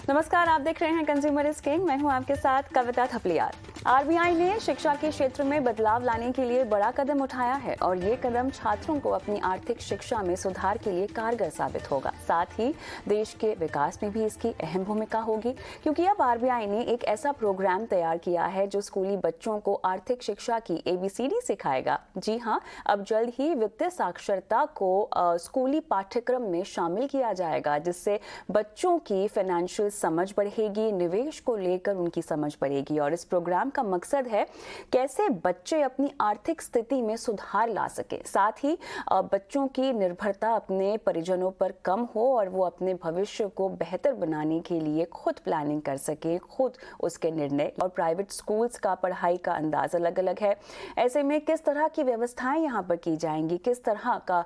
नमस्कार, आप देख रहे हैं कंज्यूमर इज किंग। मैं हूं आपके साथ कविता थपलियाल। आरबीआई ने शिक्षा के क्षेत्र में बदलाव लाने के लिए बड़ा कदम उठाया है और ये कदम छात्रों को अपनी आर्थिक शिक्षा में सुधार के लिए कारगर साबित होगा। साथ ही देश के विकास में भी इसकी अहम भूमिका होगी, क्योंकि अब आरबीआई ने एक ऐसा प्रोग्राम तैयार किया है जो स्कूली बच्चों को आर्थिक शिक्षा की ABCD सिखाएगा। जी हाँ, अब जल्द ही वित्तीय साक्षरता को स्कूली पाठ्यक्रम में शामिल किया जाएगा, जिससे बच्चों की फाइनेंशियल समझ बढ़ेगी, निवेश को लेकर उनकी समझ बढ़ेगी। और इस प्रोग्राम का मकसद है कैसे बच्चे अपनी आर्थिक स्थिति में सुधार ला सके, साथ ही बच्चों की निर्भरता अपने परिजनों पर कम हो और वो अपने भविष्य को बेहतर बनाने के लिए खुद प्लानिंग कर सके, खुद उसके निर्णय। और प्राइवेट स्कूल्स का पढ़ाई का अंदाज अलग अलग है। ऐसे में किस तरह की व्यवस्थाएं यहाँ पर की जाएंगी, किस तरह का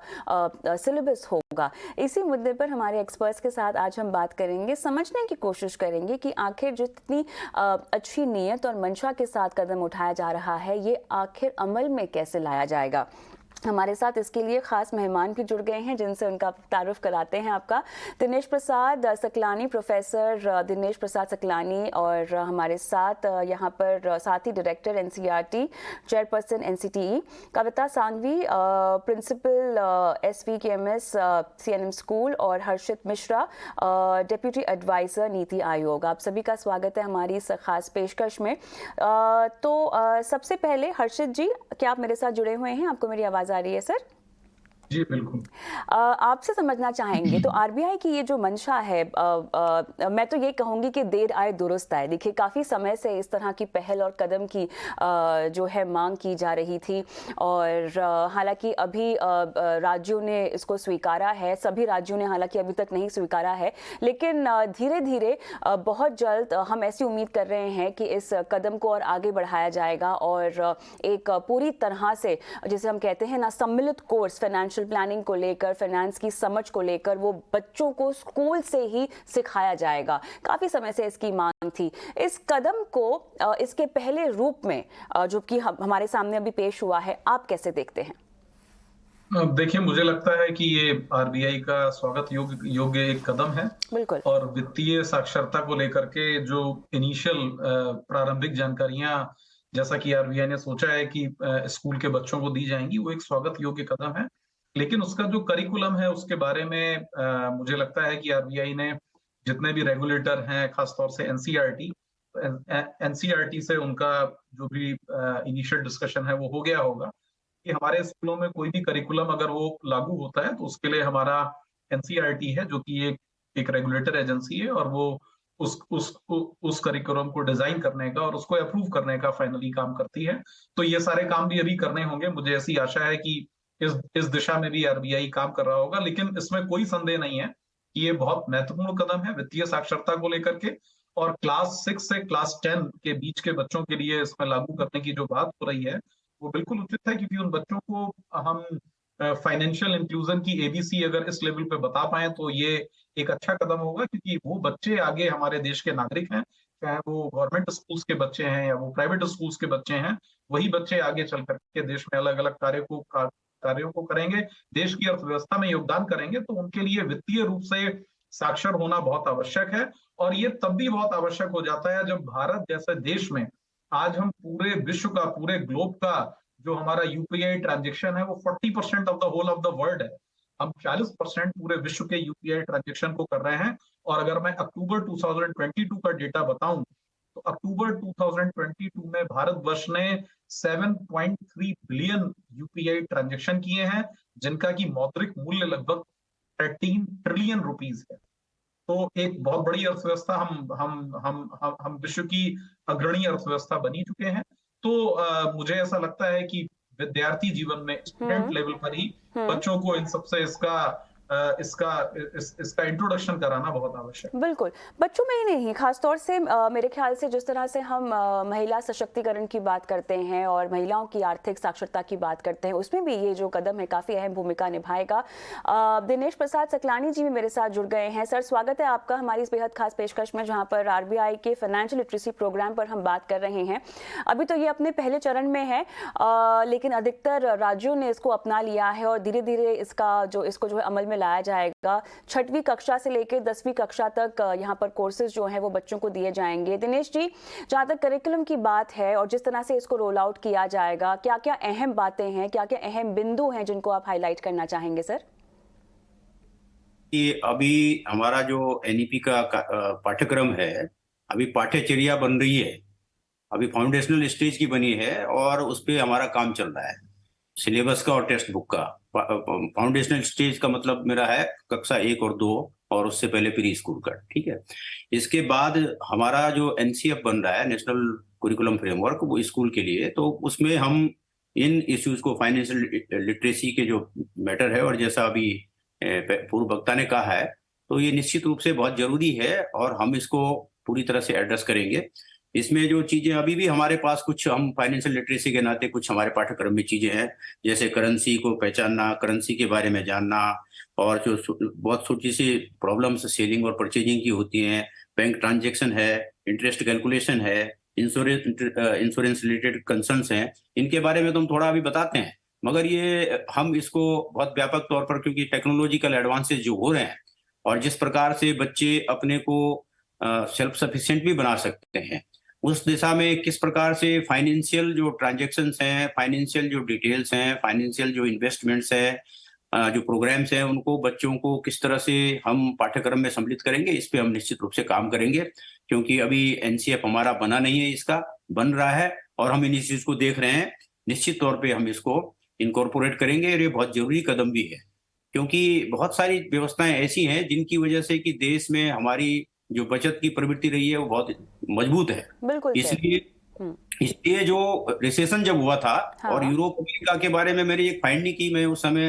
सिलेबस होगा, इसी मुद्दे पर हमारे एक्सपर्ट्स के साथ आज हम बात करेंगे, समझने की कोशिश करेंगे कि आखिर जितनी अच्छी नीयत और मंशा के साथ कदम उठाया जा रहा है, ये आखिर अमल में कैसे लाया जाएगा। हमारे साथ इसके लिए खास मेहमान भी जुड़ गए हैं, जिनसे उनका तारुफ कराते हैं। आपका दिनेश प्रसाद सकलानी, प्रोफेसर दिनेश प्रसाद सकलानी, और हमारे साथ यहाँ पर साथी director NCERT, chairperson NCTE Kavita Sanghvi, principal SVKMS CNM school, और हर्षित मिश्रा, डेप्यूटी एडवाइजर नीति आयोग। आप सभी का स्वागत है हमारी इस खास पेशकश में। सबसे पहले हर्षित जी, क्या आप मेरे साथ जुड़े हुए हैं? आपको मेरी आवाज आ रही है सर? जी बिल्कुल। आपसे समझना चाहेंगे तो आरबीआई की ये जो मंशा है, मैं तो ये कहूंगी कि देर आए दुरुस्त आए। देखिए, काफ़ी समय से इस तरह की पहल और कदम की जो है मांग की जा रही थी, और हालांकि अभी राज्यों ने इसको स्वीकारा है, सभी राज्यों ने हालांकि अभी तक नहीं स्वीकारा है, लेकिन धीरे धीरे बहुत जल्द हम ऐसी उम्मीद कर रहे हैं कि इस कदम को और आगे बढ़ाया जाएगा और एक पूरी तरह से, जैसे हम कहते हैं ना, सम्मिलित कोर्स फाइनेंशियल प्लानिंग को लेकर, फाइनेंस की समझ को लेकर, वो बच्चों को स्कूल से ही सिखाया जाएगा। काफी समय से इसकी मांग थी। इस कदम को इसके पहले रूप में जो कि हमारे सामने अभी पेश हुआ है, आप कैसे देखते हैं? देखिए, मुझे लगता है कि ये आरबीआई का स्वागत योग्य एक कदम है। बिल्कुल। और वित्तीय साक्षरता को लेकर के जो इनिशियल प्रारंभिक जानकारियां, जैसा कि आरबीआई ने सोचा है कि स्कूल के बच्चों को दी जाएंगी, वो एक स्वागत योग्य कदम है। लेकिन उसका जो करिकुलम है, उसके बारे में मुझे लगता है कि आरबीआई ने जितने भी रेगुलेटर हैं, खासतौर से एनसीईआरटी से उनका जो भी इनिशियल डिस्कशन है वो हो गया होगा कि हमारे स्कूलों में कोई भी करिकुलम अगर वो लागू होता है तो उसके लिए हमारा एनसीईआरटी है, जो कि एक रेगुलेटर एजेंसी है, और वो उस करिकुलम को डिजाइन करने का और उसको अप्रूव करने का फाइनली काम करती है। तो ये सारे काम भी अभी करने होंगे। मुझे ऐसी आशा है कि इस दिशा में भी आरबीआई काम कर रहा होगा। लेकिन इसमें कोई संदेह नहीं है कि ये बहुत महत्वपूर्ण कदम है वित्तीय साक्षरता को लेकर के, और क्लास 6 से क्लास 10 के बीच के बच्चों के लिए इसमें लागू करने की जो बात हो रही है वो बिल्कुल उचित है, क्योंकि उन बच्चों को हम फाइनेंशियल इंक्लूजन की ABC अगर इस लेवल पे बता पाए तो ये एक अच्छा कदम होगा, क्योंकि वो बच्चे आगे हमारे देश के नागरिक हैं, चाहे वो गवर्नमेंट स्कूल्स के बच्चे हैं या वो प्राइवेट स्कूल्स के बच्चे हैं। वही बच्चे आगे चल करके देश में अलग अलग कार्यों को करेंगे, देश की अर्थव्यवस्था में योगदान करेंगे। तो उनके लिए वित्तीय रूप से साक्षर होना बहुत आवश्यक है। और ये तब भी बहुत आवश्यक हो जाता है जब भारत जैसे देश में आज हम पूरे विश्व का, पूरे ग्लोब का जो हमारा यूपीआई ट्रांजेक्शन है वो 40% of the whole of the world है। हम 40% पूरे विश्व के यूपीआई ट्रांजेक्शन को कर रहे हैं। और अगर मैं अक्टूबर 2022 का डेटा बताऊं तो अक्टूबर 2022 में भारतवर्ष ने 7.3 बिलियन यूपीआई ट्रांजेक्शन किए हैं, जिनका की मौद्रिक मूल्य लगभग 13 ट्रिलियन रुपीस है। तो एक बहुत बड़ी अर्थव्यवस्था हम विश्व की अग्रणी अर्थव्यवस्था बनी चुके हैं। तो मुझे ऐसा लगता है कि विद्यार्थी जीवन में, स्टूडेंट लेवल पर ही बच्चों को इन सबसे इसका इंट्रोडक्शन कराना बहुत आवश्यक है। बिल्कुल, बच्चों में ही नहीं, खासतौर से मेरे ख्याल से जिस तरह से हम महिला सशक्तिकरण की बात करते हैं और महिलाओं की आर्थिक साक्षरता की बात करते हैं, उसमें भी ये जो कदम है काफ़ी अहम भूमिका निभाएगा। दिनेश प्रसाद सकलानी जी भी मेरे साथ जुड़ गए हैं। सर, स्वागत है आपका हमारी इस बेहद खास पेशकश में, जहाँ पर आरबीआई के फाइनेंशियल लिटरेसी प्रोग्राम पर हम बात कर रहे हैं। अभी तो ये अपने पहले चरण में है, लेकिन अधिकतर राज्यों ने इसको अपना लिया है और धीरे धीरे इसको जो है अमल में लाया जाएगा। 6वीं कक्षा से लेकर 10वीं कक्षा तक यहाँ पर कोर्सेज जो हैं वो बच्चों को दिए जाएंगे। दिनेश जी, जहाँ तक करिकुलम की बात है और जिस तरह से इसको रोल आउट किया जाएगा, क्या क्या अहम बातें हैं, क्या क्या अहम बिंदु हैं जिनको आप हाईलाइट करना चाहेंगे सर? कि अभी हमारा जो एनईपी का पाठ्यक्रम है, अभी पाठ्यचर्या बन रही है, अभी फाउंडेशनल स्टेज की बनी है और उस पे हमारा काम चल रहा है, सिलेबस का और टेक्स्ट बुक का। फाउंडेशनल स्टेज का मतलब मेरा है कक्षा 1 और 2 और उससे पहले प्री स्कूल का, ठीक है। इसके बाद हमारा जो एनसीएफ बन रहा है, नेशनल करिकुलम फ्रेमवर्क, वो स्कूल के लिए, तो उसमें हम इन इश्यूज को, फाइनेंशियल लिटरेसी के जो मैटर है, और जैसा अभी पूर्व वक्ता ने कहा है, तो ये निश्चित रूप से बहुत जरूरी है और हम इसको पूरी तरह से एड्रेस करेंगे। इसमें जो चीजें अभी भी हमारे पास कुछ, हम फाइनेंशियल लिटरेसी के नाते कुछ हमारे पाठ्यक्रम में चीजें हैं, जैसे करेंसी को पहचानना, करेंसी के बारे में जानना, और जो बहुत छोटी सी प्रॉब्लम्स सेलिंग और परचेजिंग की होती हैं, बैंक ट्रांजेक्शन है, इंटरेस्ट कैलकुलेशन है, इंश्योरेंस रिलेटेड कंसर्न्स हैं, इनके बारे में तो हम थोड़ा अभी बताते हैं, मगर ये हम इसको बहुत व्यापक तौर पर, क्योंकि टेक्नोलॉजिकल एडवांसेस जो हो रहे हैं और जिस प्रकार से बच्चे अपने को सेल्फ सफिशिएंट भी बना सकते हैं, उस दिशा में किस प्रकार से फाइनेंशियल जो ट्रांजैक्शंस हैं, फाइनेंशियल जो डिटेल्स हैं, फाइनेंशियल जो इन्वेस्टमेंट्स हैं, जो प्रोग्राम्स हैं, उनको बच्चों को किस तरह से हम पाठ्यक्रम में सम्मिलित करेंगे, इस पे हम निश्चित रूप से काम करेंगे। क्योंकि अभी एनसीएफ हमारा बना नहीं है, इसका बन रहा है और हम इन इश्यूज को देख रहे हैं। निश्चित तौर पे हम इसको इनकॉर्पोरेट करेंगे और ये बहुत जरूरी कदम भी है, क्योंकि बहुत सारी व्यवस्थाएं ऐसी हैं जिनकी वजह से कि देश में हमारी जो बचत की प्रवृत्ति रही है वो बहुत मजबूत है। बिल्कुल। इसलिए जो रिसेशन जब हुआ था, हाँ। और यूरोप अमेरिका के बारे में मेरी एक फाइंडिंग की, मैं उस समय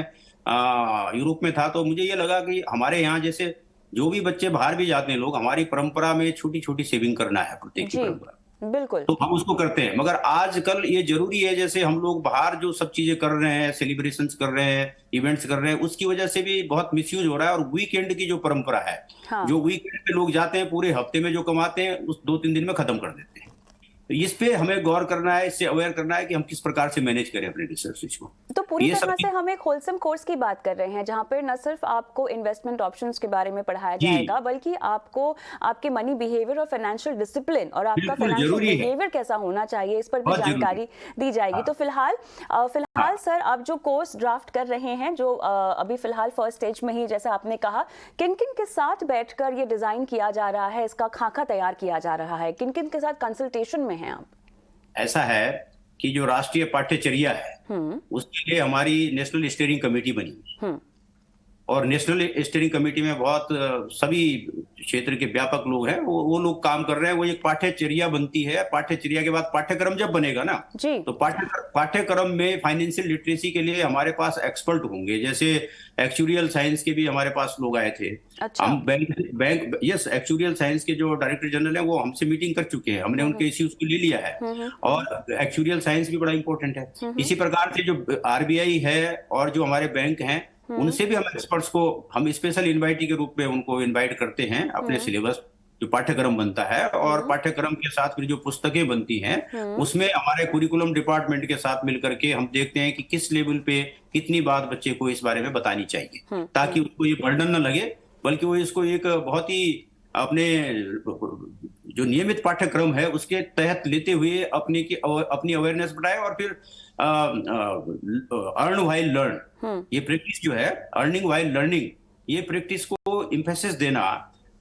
यूरोप में था, तो मुझे ये लगा कि हमारे यहाँ जैसे जो भी बच्चे बाहर भी जाते हैं लोग, हमारी परंपरा में छोटी छोटी सेविंग करना है, प्रत्येक की परंपरा, बिल्कुल, तो हम उसको करते हैं। मगर आजकल ये जरूरी है, जैसे हम लोग बाहर जो सब चीजें कर रहे हैं, सेलिब्रेशंस कर रहे हैं, इवेंट्स कर रहे हैं, उसकी वजह से भी बहुत मिसयूज हो रहा है। और वीकेंड की जो परंपरा है, हाँ। जो वीकेंड पे लोग जाते हैं, पूरे हफ्ते में जो कमाते हैं उस 2-3 दिन में खत्म कर देते हैं। तो इस पे हमें गौर करना है, इससे अवेयर करना है कि हम किस प्रकार से मैनेज करें अपने रिसर्च को। तो पूरी तरह से हम एक होलसम कोर्स की बात कर रहे हैं, जहां पर न सिर्फ आपको इन्वेस्टमेंट ऑप्शंस के बारे में पढ़ाया जाएगा, बल्कि आपको आपके मनी बिहेवियर और फाइनेंशियल डिसिप्लिन और आपका फाइनेंशियल बिहेवियर कैसा होना चाहिए, इस पर भी जानकारी दी जाएगी। तो फिलहाल सर, आप जो कोर्स ड्राफ्ट कर रहे हैं, जो अभी फिलहाल फर्स्ट स्टेज में ही, जैसा आपने कहा, किन किन के साथ बैठकर ये डिजाइन किया जा रहा है, इसका खाका तैयार किया जा रहा है, किन किन के साथ कंसल्टेशन में हैं आप? ऐसा है कि जो राष्ट्रीय पाठ्यचर्या है, उसके लिए हमारी नेशनल स्टीयरिंग कमेटी बनी, और नेशनल स्टीयरिंग कमेटी में बहुत सभी क्षेत्र के व्यापक लोग हैं, वो लोग काम कर रहे हैं। वो एक पाठ्यचर्या बनती है, पाठ्यचर्या के बाद पाठ्यक्रम जब बनेगा ना, तो पाठ्यक्रम में फाइनेंशियल लिटरेसी के लिए हमारे पास एक्सपर्ट होंगे। जैसे एक्चुरियल साइंस के भी हमारे पास लोग आए थे। अच्छा। हम एक्चुरियल साइंस के जो डायरेक्टर जनरल है वो हमसे मीटिंग कर चुके हैं, हमने उनके इश्यूज को ले लिया है, और एक्चुरियल साइंस भी बड़ा इंपॉर्टेंट है। इसी प्रकार से जो आरबीआई है और जो हमारे बैंक हैं, उनसे भी हम एक्सपर्ट्स को, हम स्पेशल इनवाइटी के रूप में उनको इनवाइट करते हैं अपने सिलेबस, जो पाठ्यक्रम बनता है, और पाठ्यक्रम के साथ फिर जो पुस्तकें बनती हैं, उसमें हमारे कुरिकुलम डिपार्टमेंट के साथ मिलकर के हम देखते हैं कि किस लेवल पे कितनी बात बच्चे को इस बारे में बतानी चाहिए, ताकि उसको ये बर्डन न लगे, बल्कि वो इसको एक बहुत ही अपने जो नियमित पाठ्यक्रम है उसके तहत लेते हुए अपनी अवेयरनेस बढ़ाए। और फिर अर्न व्हाइल लर्न, ये प्रैक्टिस जो है, अर्निंग व्हाइल लर्निंग, ये प्रैक्टिस को इम्फेसिस देना,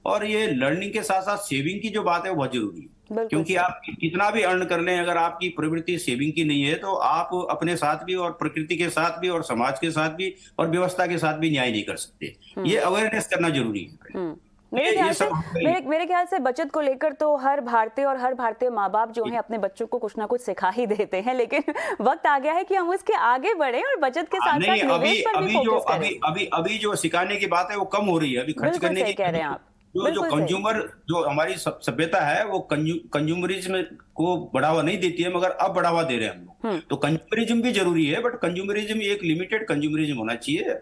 और ये लर्निंग के साथ साथ सेविंग की जो बात है वो बहुत जरूरी है। क्योंकि आप कितना भी अर्न कर लें, अगर आपकी प्रवृत्ति सेविंग की नहीं है, तो आप अपने साथ भी और प्रकृति के साथ भी और समाज के साथ भी और व्यवस्था के साथ भी न्याय नहीं कर सकते। ये अवेयरनेस करना जरूरी है। मेरे ख्याल से बचत को लेकर तो हर भारतीय माँ बाप जो हैं अपने बच्चों को कुछ ना कुछ सिखा ही देते हैं, लेकिन वक्त आ गया है कि हम उसके आगे बढ़े और बचत के साथ साथ निवेश पर भी फोकस करें। अभी जो सिखाने की बात है वो कम हो रही है, अभी खर्च करने की कह रहे हैं आप। जो कंज्यूमर, जो हमारी सभ्यता है, वो कंज्यूमरिज्म को बढ़ावा नहीं देती है, मगर अब बढ़ावा दे रहे हैं हम लोग। तो कंज्यूमरिज्म भी जरूरी है, बट कंज्यूमरिज्म एक लिमिटेड कंज्यूमरिज्म होना चाहिए।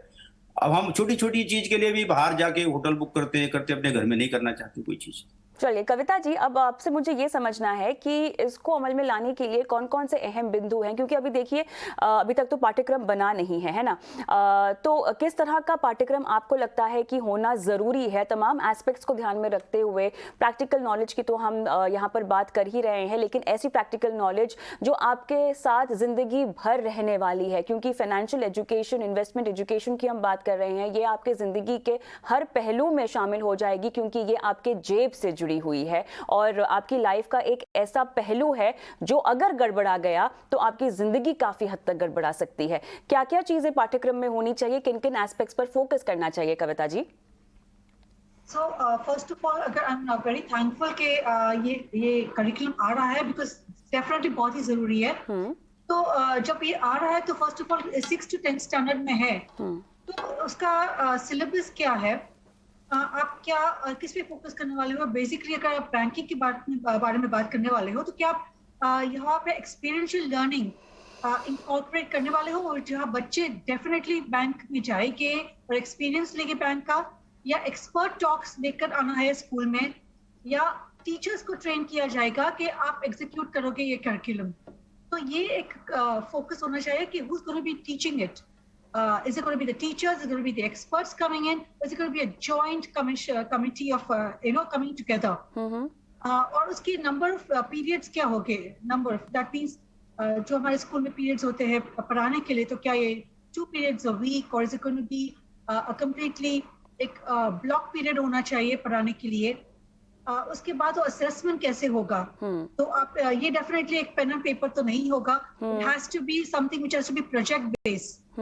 अब हम छोटी छोटी चीज के लिए भी बाहर जाके होटल बुक करते अपने घर में नहीं करना चाहते कोई चीज। चलिए कविता जी, अब आपसे मुझे ये समझना है कि इसको अमल में लाने के लिए कौन कौन से अहम बिंदु हैं, क्योंकि अभी देखिए अभी तक तो पाठ्यक्रम बना नहीं है ना। तो किस तरह का पाठ्यक्रम आपको लगता है कि होना ज़रूरी है, तमाम एस्पेक्ट्स को ध्यान में रखते हुए? प्रैक्टिकल नॉलेज की तो हम यहाँ पर बात कर ही रहे हैं, लेकिन ऐसी प्रैक्टिकल नॉलेज जो आपके साथ ज़िंदगी भर रहने वाली है, क्योंकि फाइनेंशियल एजुकेशन, इन्वेस्टमेंट एजुकेशन की हम बात कर रहे हैं, ये आपके ज़िंदगी के हर पहलू में शामिल हो जाएगी, क्योंकि ये आपके जेब से जुड़ी हुई है और आपकी लाइफ का एक ऐसा पहलू है जो अगर गड़बड़ा गया तो आपकी जिंदगी काफी हद तक गड़बड़ा सकती है। क्या क्या चीजें पाठ्यक्रम में होनी चाहिए, किन किन एस्पेक्ट्स पर फोकस करना चाहिए, Kavita ji? So first of all, अगर I'm very thankful कि ये करिकुलम आ रहा है, because definitely बहुत ही जरूरी है। तो जब ये आ रहा है तो first of all 6 to 10 standard में है, तो उसका सिलेबस क्या है, आप क्या किस पे फोकस करने वाले हो? बेसिकली अगर आप बैंकिंग के बारे में बात करने वाले हो तो क्या आप यहाँ पे एक्सपीरियंशियल लर्निंग इंकॉर्पोरेट करने वाले हो, और जहाँ बच्चे डेफिनेटली बैंक में जाएंगे और एक्सपीरियंस लेंगे बैंक का, या एक्सपर्ट टॉक्स लेकर आना है स्कूल में, या टीचर्स को ट्रेन किया जाएगा कि आप एग्जीक्यूट करोगे ये करिकुलम? तो ये एक फोकस होना चाहिए कि who's going to be teaching it? Is it going to be the teachers? Is it going to be the experts coming in? Is it going to be a joint committee of coming together? और उसकी number of periods क्या होंगे? Number that means जो हमारे school में periods होते हैं पढ़ाने के लिए, तो क्या ये 2 periods a week, और is it going to be a completely एक ब्लॉक पीरियड होना चाहिए पढ़ाने के लिए? उसके बाद वो असेसमेंट कैसे होगा? तो आप ये डेफिनेटली एक पेन एंड पेपर तो नहीं होगा, it has to be something which has to be project based.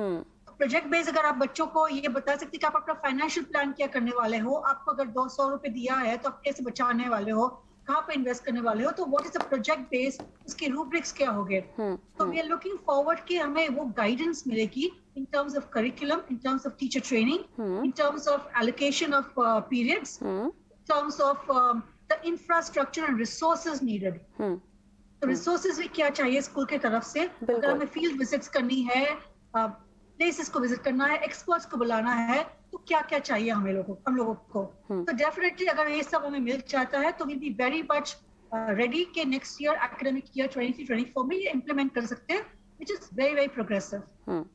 Project based अगर आप बच्चों को ये बता सकते हैं कि आप अपना फाइनेंशियल प्लान क्या करने वाले हो, आपको अगर 200 रुपए दिया है तो आप कैसे बचाने वाले हो, कहाँ पे इन्वेस्ट करने वाले हो, तो what is the project based, उसके रूब्रिक्स क्या होंगे? तो वी आर लुकिंग फॉरवर्ड कि हमें वो गाइडेंस मिलेगी in terms of curriculum, in terms of teacher training, in terms of allocation of periods, in terms of the infrastructure and resources needed. तो resources भी क्या चाहिए स्कूल के तरफ से? अगर हमें फील्ड विजिट्स करनी है, प्लेसेस को विजिट करना है, एक्सपर्ट्स को बुलाना है, तो क्या क्या चाहिए हम लोगों को? तो डेफिनेटली अगर ये सब हमें मिल जाता है तो we be very much ready कि नेक्स्ट ईयर एकेडमिक ईयर 23-24 में ये इम्प्लीमेंट कर सकते हैं, which is very very progressive.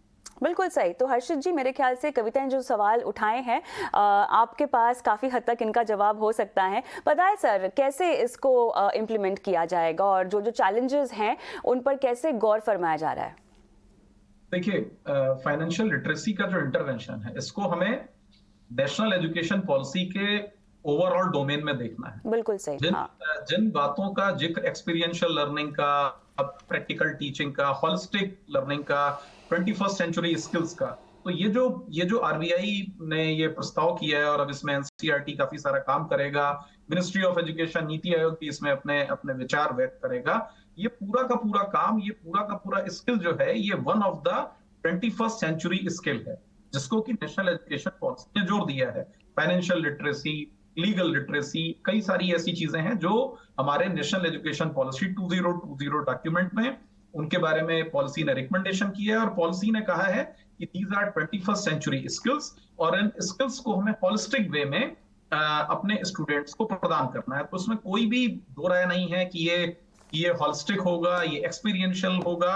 बिल्कुल सही। तो हर्षित जी, मेरे ख्याल से कविता ने जो सवाल उठाए हैं आपके पास काफ़ी हद तक इनका जवाब हो सकता है। बताएं सर, कैसे इसको इम्प्लीमेंट किया जाएगा और जो जो चैलेंजेस हैं उन पर कैसे गौर फरमाया जा रहा है? देखिए, फाइनेंशियल लिटरेसी का जो इंटरवेंशन है, इसको हमें नेशनल एजुकेशन पॉलिसी के ओवरऑल डोमेन में देखना है। बिल्कुल सही। जिन बातों का जिक्र एक्सपीरियंशियल लर्निंग का, प्रैक्टिकल टीचिंग का, होलिस्टिक लर्निंग का, 21st सेंचुरी स्किल्स का, तो ये जो आरबीआई ने ये प्रस्ताव किया है और अब इसमें एनसीईआरटी काफी सारा काम करेगा, ministry of education, NITI Aayog भी इसमें अपने विचार व्यक्त करेगा। ये पूरा का पूरा काम, ये पूरा का पूरा स्किल जो है, ये one of the 21st century skill है, जिसको कि नेशनल एजुकेशन पॉलिसी ने जोड़ दिया है। फाइनेंशियल लिटरेसी, लीगल लिटरेसी, कई सारी ऐसी चीजें हैं जो हमारे नेशनल एजुकेशन पॉलिसी 2020 डॉक्यूमेंट में उनके बारे में पॉलिसी ने रिकमेंडेशन किया है, और पॉलिसी ने कहा है कि these are 21st century skills, और इन स्किल्स को हमें होलिस्टिक वे में अपने स्टूडेंट्स को प्रदान करना है। तो उसमें कोई भी दो राय नहीं है कि ये होलिस्टिक होगा, ये एक्सपीरियंशियल होगा,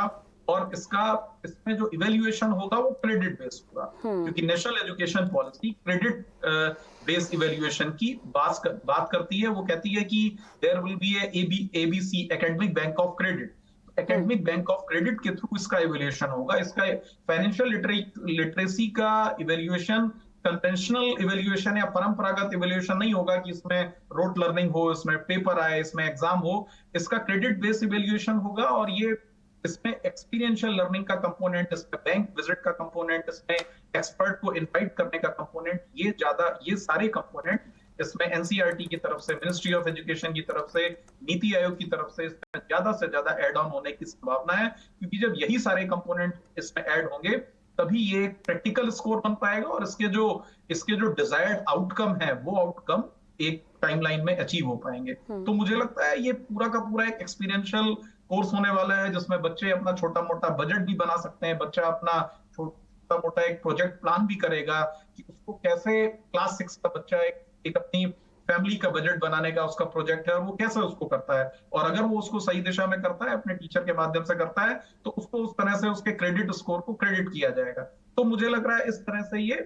और इसमें जो इवेल्युएशन होगा वो क्रेडिट बेस्ड होगा, क्योंकि national education policy credit based evaluation की बात करती है। वो कहती है कि there will be ABC, academic bank of credit. Academic bank of credit के थ्रू इसका इवेल्युएशन होगा। इसका फाइनेंशियल लिटरेसी का इवेल्युएशन कन्वेंशनल इवेल्युएशन या परंपरागत इवेल्युएशन नहीं होगा कि इसमें रोट लर्निंग हो, इसमें पेपर आए, इसमें एग्जाम हो। इसका क्रेडिट बेस्ड इवेल्युएशन होगा, और ये इसमें एक्सपीरियंशियल लर्निंग का कंपोनेंट, इसमें बैंक विजिट का कंपोनेंट, इसमें एक्सपर्ट को इनवाइट करने का कंपोनेंट, ये सारे कंपोनेंट इसमें एनसीईआरटी की तरफ से, मिनिस्ट्री ऑफ एजुकेशन की तरफ से, नीति आयोग की तरफ से इसमें ज्यादा से ज्यादा ऐड ऑन होने की संभावना है, क्योंकि जब यही सारे कंपोनेंट इसमें ऐड होंगे तभी ये प्रैक्टिकल स्कोर बन पाएगा, और इसके जो डिजायर्ड आउटकम है वो आउटकम एक टाइमलाइन में अचीव हो पाएंगे। तो मुझे लगता है ये पूरा का पूरा एक एक्सपीरियंशियल कोर्स होने वाला है, जिसमें बच्चे अपना छोटा मोटा बजट भी बना सकते हैं, बच्चा अपना छोटा मोटा एक प्रोजेक्ट प्लान भी करेगा कि उसको कैसे क्लास 6 का बच्चा एक अपनी फैमिली का बजट बनाने का उसका प्रोजेक्ट है और वो कैसे उसको करता है, और अगर वो उसको सही दिशा में करता है, अपने टीचर के माध्यम से करता है, तो उसको उस तरह से उसके क्रेडिट स्कोर को क्रेडिट किया जाएगा। तो मुझे लग रहा है इस तरह से ये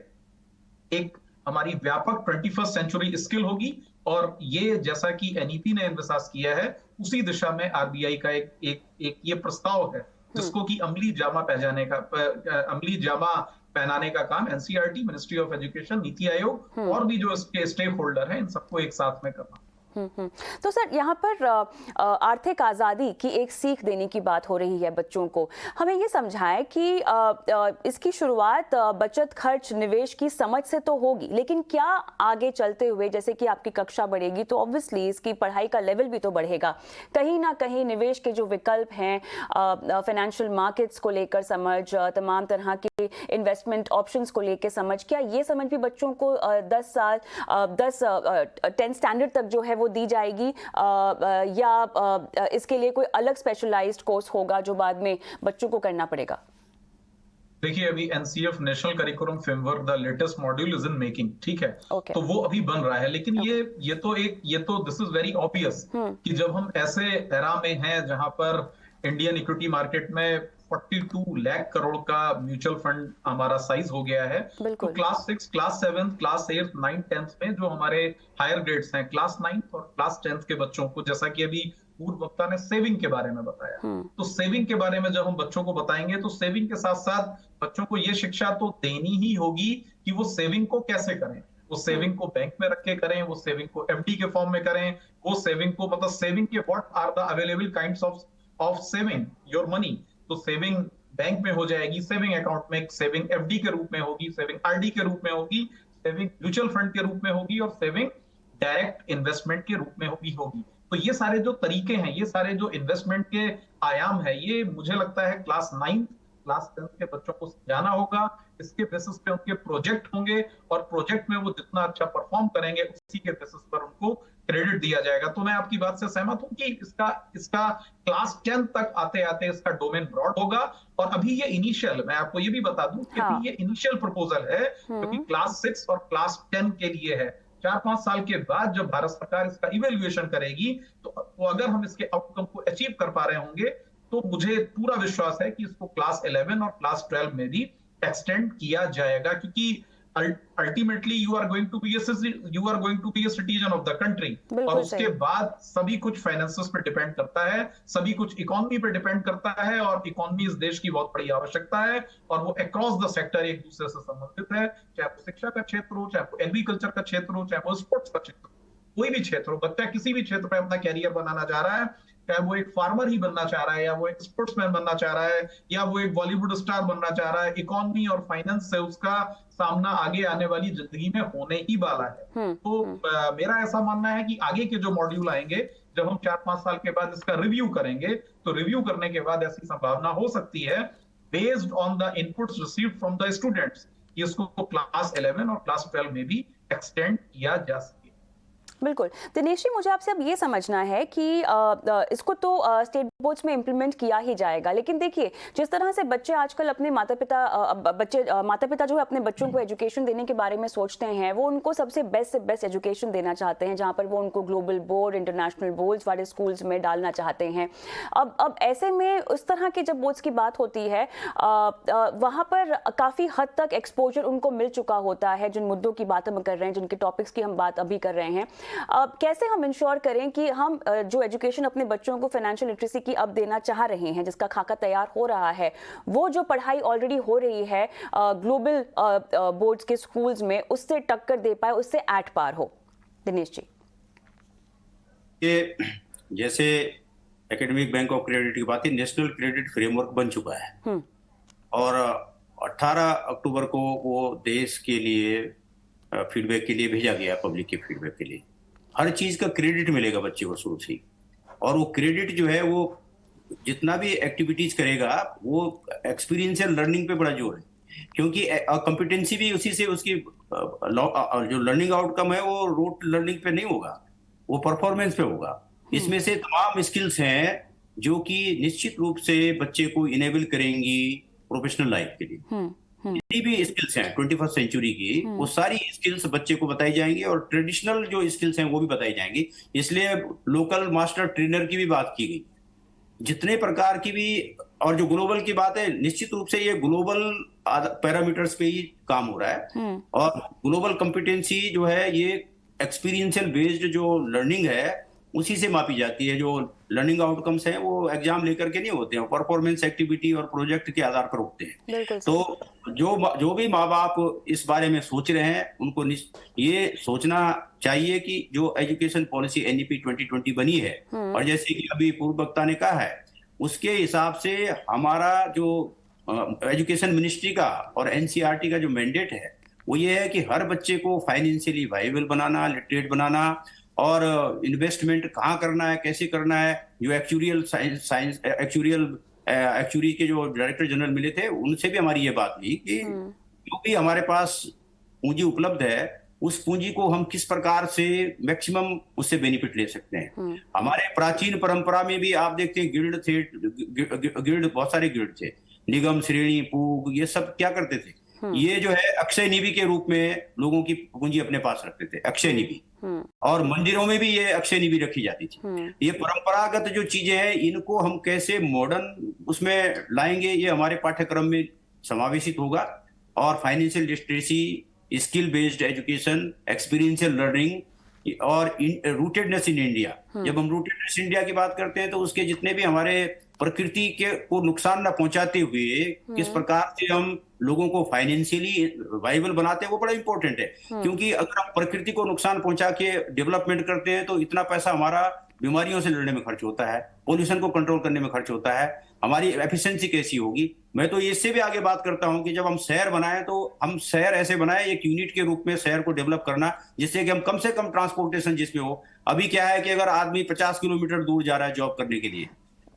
एक हमारी व्यापक 21st सेंचुरी स्किल होगी, और ये जैसा कि एनईपी ने एम्फसाइज किया है उसी दिशा में आरबीआई का एक ये प्रस्ताव है जिसको कि अमली जामा पहनाने का काम NCERT, ministry of education, NITI Aayog और भी जो इसके स्टेक होल्डर हैं इन सबको एक साथ में करना। तो सर यहाँ पर आर्थिक आज़ादी की एक सीख देने की बात हो रही है बच्चों को। हमें ये समझाएं कि इसकी शुरुआत बचत, खर्च, निवेश की समझ से तो होगी, लेकिन क्या आगे चलते हुए जैसे कि आपकी कक्षा बढ़ेगी तो ऑब्वियसली इसकी पढ़ाई का लेवल भी तो बढ़ेगा। कहीं ना कहीं निवेश के जो विकल्प हैं, फाइनेंशियल मार्केट्स को लेकर समझ, तमाम तरह के इन्वेस्टमेंट ऑप्शंस को लेकर समझ, क्या ये समझ भी बच्चों को 10th स्टैंडर्ड तक जो है वो दी जाएगी, या इसके लिए कोई अलग स्पेशलाइज्ड कोर्स होगा जो बाद में बच्चों को करना पड़ेगा? देखिए, अभी NCF national curriculum framework the latest module is in making, ठीक है। तो वो अभी बन रहा है, लेकिन ये तो दिस इज वेरी ऑब्वियस कि जब हम ऐसे एरा में हैं जहां पर इंडियन इक्विटी मार्केट में 42 लाख करोड़ का म्यूचुअल फंड हमारा साइज हो गया है, तो क्लास 6, क्लास 7, क्लास 8, 9, 10th में जो हमारे हायर ग्रेड्स हैं, क्लास 9 और क्लास 10th के बच्चों को, जैसा कि अभी पूर्व वक्ता ने सेविंग के बारे में बताया, तो सेविंग के बारे में जब हम बच्चों को बताएंगे तो सेविंग के साथ साथ बच्चों को ये शिक्षा तो देनी ही होगी कि वो सेविंग को कैसे करें। वो सेविंग को बैंक में रख के करें, वो सेविंग को एफडी के फॉर्म में करें, वो सेविंग को मतलब सेविंग के what are the available kinds of saving your money. तो सेविंग बैंक में हो जाएगी, सेविंग अकाउंट में, सेविंग एफडी के रूप में होगी, सेविंग आरडी के रूप में होगी, सेविंग म्यूचुअल फंड के रूप में होगी, और सेविंग डायरेक्ट इन्वेस्टमेंट के रूप में भी होगी। तो ये सारे जो तरीके हैं, ये सारे जो इन्वेस्टमेंट के आयाम है, ये मुझे लगता है क्लास 9, क्लास 10 के बच्चों को समझाना होगा। इसके बेसिस पे उनके प्रोजेक्ट होंगे, और प्रोजेक्ट में वो जितना अच्छा परफॉर्म करेंगे उसी के बेसिस पर उनको क्रेडिट दिया जाएगा। तो मैं आपकी बात से सहमत हूं कि इसका क्लास 10 तक आते आते इसका डोमेन ब्रॉड होगा। और अभी ये इनिशियल, मैं आपको ये भी बता दूं कि अभी ये इनिशियल प्रपोजल है, क्योंकि क्लास 6 और क्लास 10 के लिए है। 4-5 साल के बाद जब भारत सरकार इसका इवेल्युएशन करेगी, तो अगर हम इसके आउटकम को अचीव कर पा रहे होंगे, तो मुझे पूरा विश्वास है कि इसको क्लास 11 और क्लास 12 में भी एक्सटेंड किया जाएगा, क्योंकि ultimately you are going to be a citizen of the country, और उसके बाद सभी कुछ फाइनेंसेस पे डिपेंड करता है, सभी कुछ इकोनॉमी पे डिपेंड करता है, और इकोनॉमी इस देश की बहुत बड़ी आवश्यकता है, और वो अक्रॉस द सेक्टर एक दूसरे से संबंधित है, चाहे वो शिक्षा का क्षेत्र हो, चाहे वो एग्रीकल्चर का क्षेत्र हो, चाहे वो स्पोर्ट्स का क्षेत्र हो, कोई भी क्षेत्र हो। बच्चा किसी भी क्षेत्र पे अपना कैरियर बनाना चाह रहा है, चाहे वो एक फार्मर ही बनना चाह रहा है, या वो एक स्पोर्ट्समैन बनना चाह रहा है, या वो एक बॉलीवुड स्टार बनना चाह रहा है, इकोनॉमी और फाइनेंस से उसका सामना आगे आने वाली जिंदगी में होने ही वाला है। तो मेरा ऐसा मानना है कि आगे के जो मॉड्यूल आएंगे, जब हम 4-5 साल के बाद इसका रिव्यू करेंगे, तो रिव्यू करने के बाद ऐसी संभावना हो सकती है, based on the inputs received from the students, कि इसको क्लास 11 और क्लास 12 में भी एक्सटेंड किया जा सके। बिल्कुल। दिनेश जी, मुझे आपसे अब ये समझना है कि इसको तो स्टेट बोर्ड्स में इम्प्लीमेंट किया ही जाएगा, लेकिन देखिए जिस तरह से बच्चे आजकल अपने माता पिता जो है अपने बच्चों को एजुकेशन देने के बारे में सोचते हैं, वो उनको सबसे बेस्ट से बेस्ट एजुकेशन देना चाहते हैं, जहाँ पर वो उनको ग्लोबल बोर्ड, इंटरनेशनल बोर्ड्स वाले स्कूल्स में डालना चाहते हैं। अब ऐसे में उस तरह के जब बोर्ड्स की बात होती है, वहाँ पर काफ़ी हद तक एक्सपोजर उनको मिल चुका होता है, जिन मुद्दों की बात हम कर रहे हैं, जिनके टॉपिक्स की हम बात अभी कर रहे हैं। कैसे हम इंश्योर करें कि हम जो एजुकेशन अपने बच्चों को फाइनेंशियल लिटरेसी की अब देना चाह रहे हैं, जिसका खाका तैयार हो रहा है, वो जो पढ़ाई ऑलरेडी हो रही है ग्लोबल बोर्ड्स के स्कूल्स में, उससे टक्कर दे पाए, उससे एट पार हो? दिनेश जी, ये जैसे एकेडमिक बैंक ऑफ क्रेडिट की बात है, नेशनल क्रेडिट फ्रेमवर्क बन चुका है, और 18 अक्टूबर को वो देश के लिए फीडबैक के लिए भेजा गया, पब्लिक के फीडबैक के लिए। हर चीज का क्रेडिट मिलेगा बच्चे को शुरू से, और वो क्रेडिट जो है वो जितना भी एक्टिविटीज करेगा वो एक्सपीरियंशियल लर्निंग पे बड़ा जोर है, क्योंकि कॉम्पिटेंसी भी उसी से उसकी जो लर्निंग आउटकम है वो रोट लर्निंग पे नहीं होगा, वो परफॉर्मेंस पे होगा। इसमें से तमाम स्किल्स हैं जो कि निश्चित रूप से बच्चे को इनेबल करेंगी प्रोफेशनल लाइफ के लिए। जितनी भी स्किल्स हैं 21st सेंचुरी की, वो सारी स्किल्स बच्चे को बताई जाएंगी और ट्रेडिशनल जो स्किल्स हैं वो भी बताई जाएंगी। इसलिए लोकल मास्टर ट्रेनर की भी बात की गई, जितने प्रकार की भी। और जो ग्लोबल की बात है, निश्चित रूप से ये ग्लोबल पैरामीटर्स पे ही काम हो रहा है। और ग्लोबल कॉम्पिटेंसी जो है ये एक्सपीरियंशियल बेस्ड जो लर्निंग है उसी से मापी जाती है। जो लर्निंग आउटकम्स हैं वो एग्जाम लेकर के नहीं होते हैं, परफॉर्मेंस एक्टिविटी और प्रोजेक्ट के आधार पर होते हैं। तो जो भी माँ बाप इस बारे में सोच रहे हैं उनको ये सोचना चाहिए कि जो एजुकेशन पॉलिसी NEP 2020 बनी है, और जैसे कि अभी पूर्व वक्ता ने कहा है, उसके हिसाब से हमारा जो एजुकेशन मिनिस्ट्री का और NCERT का जो मैंडेट है वो ये है कि हर बच्चे को फाइनेंशियली वाइबल बनाना, लिटरेट बनाना, और इन्वेस्टमेंट कहाँ करना है, कैसे करना है। जो एक्चुअरी के जो डायरेक्टर जनरल मिले थे उनसे भी हमारी ये बात हुई कि जो भी हमारे पास पूंजी उपलब्ध है उस पूंजी को हम किस प्रकार से मैक्सिमम उससे बेनिफिट ले सकते हैं। हमारे प्राचीन परंपरा में भी आप देखते हैं गिल्ड थे, गिल्ड बहुत सारे गिल्ड थे, निगम, श्रेणी, पूग, ये सब क्या करते थे, ये जो है अक्षय निधि के रूप में लोगों की पूंजी अपने पास रखते थे, अक्षय निधि। और मंदिरों में भी ये अक्षय निधि रखी जाती थी। ये परंपरागत जो चीजें हैं इनको हम कैसे मॉडर्न उसमें लाएंगे, ये हमारे पाठ्यक्रम में समावेशित होगा। और financial literacy, skill based education, experiential learning और रूटेडनेस इन इंडिया। जब हम रूटेडनेस इंडिया की बात करते हैं तो उसके जितने भी हमारे प्रकृति के को नुकसान न पहुंचाते हुए किस प्रकार से हम लोगों को फाइनेंशियली वाइबल बनाते हैं वो बड़ा इंपॉर्टेंट है। क्योंकि अगर हम प्रकृति को नुकसान पहुंचा के डेवलपमेंट करते हैं तो इतना पैसा हमारा बीमारियों से लड़ने में खर्च होता है, पोल्यूशन को कंट्रोल करने में खर्च होता है, हमारी एफिशिएंसी कैसी होगी। मैं तो इससे भी आगे बात करता हूं कि जब हम शहर बनाएं तो हम शहर ऐसे बनाएं, एक यूनिट के रूप में शहर को डेवलप करना, जिससे कि हम कम से कम ट्रांसपोर्टेशन जिसमें हो। अभी क्या है कि अगर आदमी 50 किलोमीटर दूर जा रहा है जॉब करने के लिए,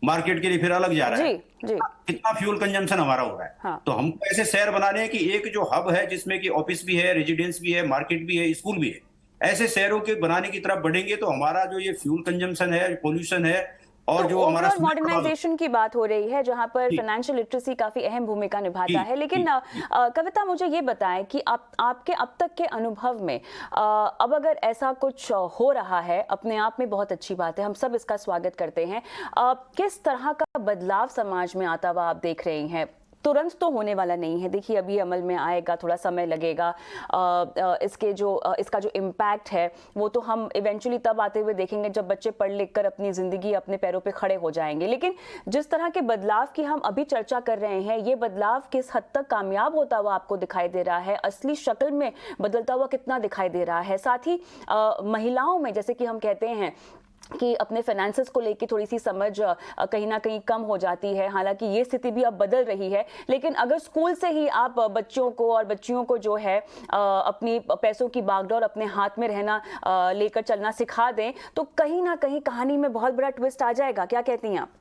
मार्केट के लिए फिर अलग जा रहा है, कितना फ्यूल कंजम्पशन हमारा हो रहा है। हाँ। तो हमको ऐसे शहर बनाने हैं कि एक जो हब है जिसमें कि ऑफिस भी है, रेजिडेंस भी है, मार्केट भी है, स्कूल भी है, ऐसे शहरों के बनाने की तरफ बढ़ेंगे तो हमारा जो ये फ्यूल कंजम्पशन है, पोल्यूशन है, और तो जो हमारा मॉडर्नाइजेशन की बात हो रही है जहां पर फाइनेंशियल लिटरेसी काफी अहम भूमिका निभाता है। लेकिन कविता, मुझे ये बताएं कि आपके अब तक के अनुभव में अब अगर ऐसा कुछ हो रहा है, अपने आप में बहुत अच्छी बात है, हम सब इसका स्वागत करते हैं। किस तरह का बदलाव समाज में आता हुआ आप देख रही हैं? तुरंत तो होने वाला नहीं है, देखिए अभी अमल में आएगा, थोड़ा समय लगेगा। इसका जो इम्पैक्ट है वो तो हम इवेंचुअली तब आते हुए देखेंगे जब बच्चे पढ़ लिख कर अपनी जिंदगी अपने पैरों पे खड़े हो जाएंगे। लेकिन जिस तरह के बदलाव की हम अभी चर्चा कर रहे हैं, ये बदलाव किस हद तक कामयाब होता हुआ आपको दिखाई दे रहा है, असली शक्ल में बदलता हुआ कितना दिखाई दे रहा है? साथ ही महिलाओं में, जैसे कि हम कहते हैं कि अपने फाइनेंसेस को लेकर थोड़ी सी समझ कहीं ना कहीं कम हो जाती है, हालांकि ये स्थिति भी अब बदल रही है। लेकिन अगर स्कूल से ही आप बच्चों को और बच्चियों को जो है अपनी पैसों की बागडोर अपने हाथ में रहना लेकर चलना सिखा दें तो कहीं ना कहीं कहानी में बहुत बड़ा ट्विस्ट आ जाएगा। क्या कहती हैं आप?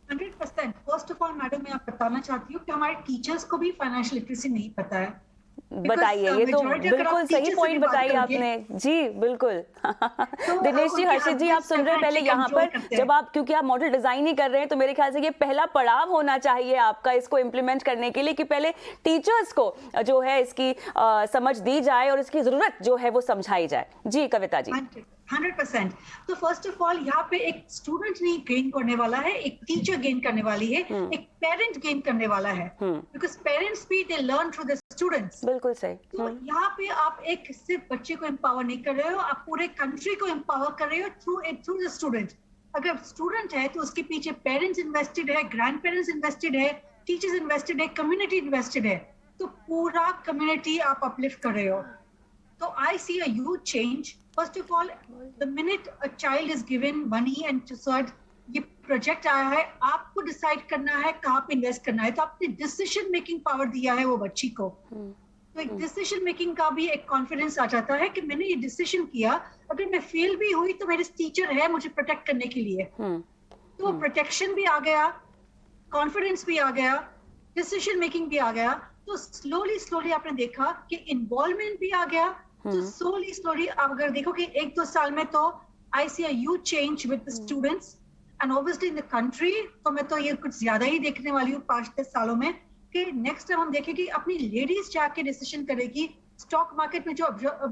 100%। फर्स्ट ऑफ ऑल मैडम, मैं आप बताना चाहती हूँ कि हमारे टीचर्स को भी फाइनेंशियल लिटरेसी नहीं पता है। बताइए, ये तो बिल्कुल सही पॉइंट बताइए आपने जी, बिल्कुल। दिनेश जी, हर्षित जी, आप सुन रहे हैं पहले यहाँ पर, जब आप, क्योंकि आप मॉडल डिजाइन ही कर रहे हैं तो मेरे ख्याल से ये पहला पड़ाव होना चाहिए आपका इसको इम्प्लीमेंट करने के लिए कि पहले टीचर्स को जो है इसकी समझ दी जाए और इसकी जरूरत जो है वो समझाई जाए। जी कविता जी। 100%। तो फर्स्ट ऑफ ऑल यहाँ पे एक स्टूडेंट नहीं गेन करने वाला है, एक टीचर गेन करने वाली है, एक पेरेंट गेन करने वाला है, बिकॉज पेरेंट्स भी they learn through the students. बिल्कुल सही। तो यहाँ पे आप एक सिर्फ बच्चे को एम्पावर नहीं कर रहे हो, आप पूरे कंट्री को एम्पावर कर रहे हो थ्रू द स्टूडेंट। अगर स्टूडेंट है तो उसके पीछे पेरेंट्स इन्वेस्टेड है, ग्रैंड पेरेंट्स इन्वेस्टेड है, टीचर्स इन्वेस्टेड है, कम्युनिटी इन्वेस्टेड है, तो पूरा कम्युनिटी आप अपलिफ्ट कर रहे हो। तो I see a huge change. First of all, the minute a child is given money and to sort, ये प्रोजेक्ट आया है, आपको डिसाइड करना है कहाँ पे इन्वेस्ट करना है, तो आपने डिसीजन मेकिंग पावर दिया है वो बच्ची को। तो एक डिसीजन मेकिंग का भी एक कॉन्फिडेंस आ जाता है कि मैंने ये डिसीजन किया, अगर मैं फेल भी हुई तो मेरे टीचर है मुझे प्रोटेक्ट करने के लिए। तो प्रोटेक्शन भी आ गया, कॉन्फिडेंस भी आ गया, डिसीजन मेकिंग भी आ गया। तो स्लोली आपने देखा कि इन्वॉल्वमेंट भी आ गया। तो स्लोली आप अगर देखो कि 1-2 साल में तो I see a huge change with the students and obviously in the country। तो मैं तो ये कुछ ज्यादा ही देखने वाली हूँ 5-10 सालों में कि नेक्स्ट टाइम हम देखें कि अपनी लेडीज जाके डिसीजन करेगी स्टॉक मार्केट में, जो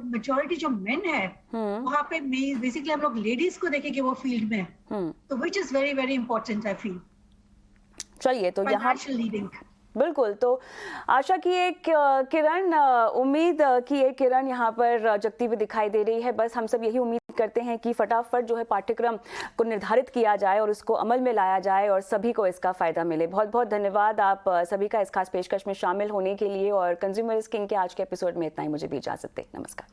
मेजॉरिटी जो मेन है वहां पे बेसिकली हम लोग लेडीज को देखें कि वो फील्ड में है, तो विच is very very important I feel. चलिए, तो यहाँ लीडिंग बिल्कुल, तो आशा की एक किरण, उम्मीद की एक किरण यहाँ पर जगती हुई दिखाई दे रही है। बस हम सब यही उम्मीद करते हैं कि फटाफट जो है पाठ्यक्रम को निर्धारित किया जाए और उसको अमल में लाया जाए और सभी को इसका फायदा मिले। बहुत बहुत धन्यवाद आप सभी का इस खास पेशकश में शामिल होने के लिए। और कंज्यूमर इज किंग के आज के एपिसोड में इतना ही, मुझे भी इजाजत दें। नमस्कार।